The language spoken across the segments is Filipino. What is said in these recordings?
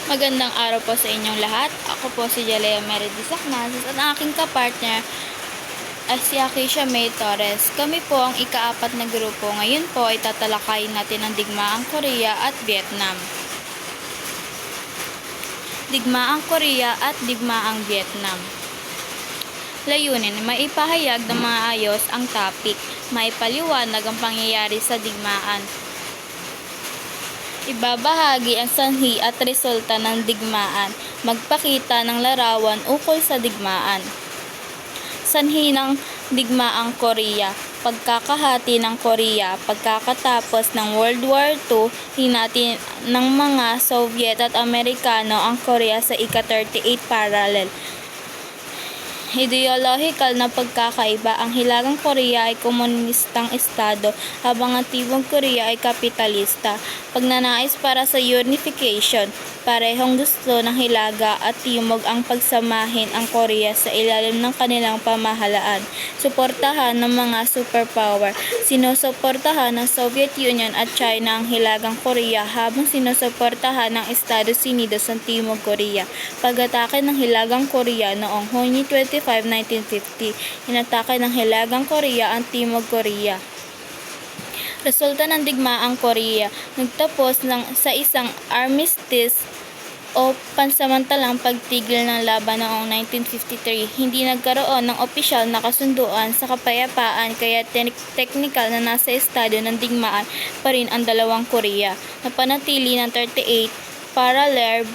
Magandang araw po sa inyong lahat. Ako po si Jalea Meredith Sacnasis at ang aking kapartner ay si Acacia May Torres. Kami po ang ikaapat na grupo. Ngayon po ay tatalakayin natin ang digmaang Korea at Vietnam. Digmaang Korea at digmaang Vietnam. Layunin, maipahayag ng mga ayos ang topic, maipaliwanag ang pangyayari sa digmaan. Ibabahagi ang sanhi at resulta ng digmaan, magpakita ng larawan ukol sa digmaan. Sanhi ng digmaang Korea, pagkakahati ng Korea, pagkakatapos ng World War II, hinati ng mga Soviet at Amerikano ang Korea sa ika-38 parallel. Ideolohikal na pagkakaiba, ang Hilagang Korea ay komunistang estado habang ang Timog Korea ay kapitalista. Pagnanais para sa unification, parehong gusto ng Hilaga at Timog ang pagsamahin ang Korea sa ilalim ng kanilang pamahalaan. Suportahan ng mga superpower. Sinusuportahan ng Soviet Union at China ang Hilagang Korea habang sinusuportahan ng Estados Unidos ang Timog Korea. Pag-atake ng Hilagang Korea noong Hunyo 25, 1950, inatake ng Hilagang Korea ang Timog Korea. Resulta ng digmaang Korea, nagtapos sa isang armistice o pansamantalang pagtigil ng laban noong 1953. Hindi nagkaroon ng opisyal na kasunduan sa kapayapaan kaya teknikal na nasa estado ng digmaan pa rin ang dalawang Korea. Napanatili ng 38 parallel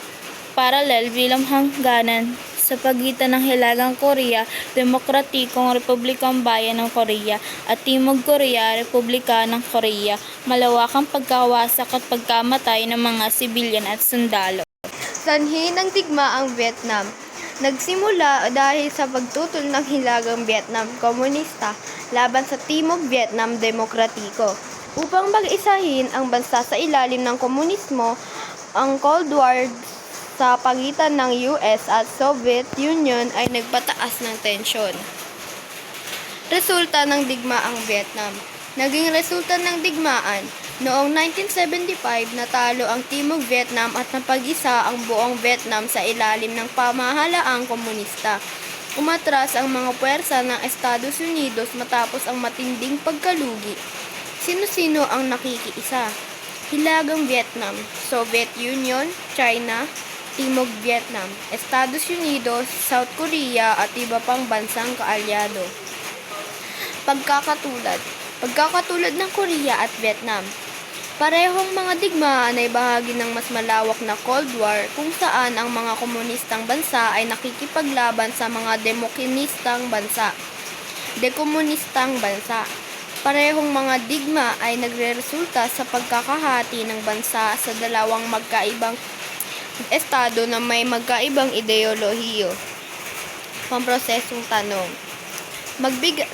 bilang hangganan sa pagitan ng Hilagang Korea, Demokratikong Republikang Bayan ng Korea at Timog Korea, Republika ng Korea, malawakang pagkawasak at pagkamatay ng mga sibilyan at sundalo. Sanhi ng digmaang Vietnam. Nagsimula dahil sa pagtutol ng Hilagang Vietnam Komunista laban sa Timog Vietnam Demokratiko. Upang mag-isahin ang bansa sa ilalim ng komunismo, ang Cold War sa pagitan ng US at Soviet Union ay nagpataas ng tensyon. Resulta ng digmaang Vietnam. Naging resulta ng digmaan, noong 1975 natalo ang Timog Vietnam at napag-isa ang buong Vietnam sa ilalim ng pamahalaang komunista. Umatras ang mga puwersa ng Estados Unidos matapos ang matinding pagkalugi. Sino-sino ang nakikiisa? Hilagang Vietnam, Soviet Union, China, Timog Vietnam, Estados Unidos, South Korea at iba pang bansang kaalyado. Pagkakatulad ng Korea at Vietnam. Parehong mga digmaan ay bahagi ng mas malawak na Cold War kung saan ang mga komunistang bansa ay nakikipaglaban sa mga dekomunistang bansa. Parehong mga digma ay nagreresulta sa pagkakahati ng bansa sa dalawang magkaibang estado na may magkaibang ideolohiyo. Pamprosesong tanong.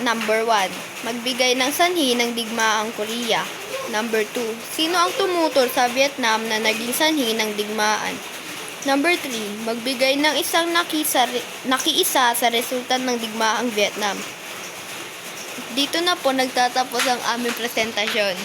Number 1. Magbigay ng sanhi ng digmaang Korea. Number 2. Sino ang tumutol sa Vietnam na naging sanhi ng digmaan? Number 3. Magbigay ng isang nakiisa sa resulta ng digmaang Vietnam. Dito na po nagtatapos ang aming presentasyon.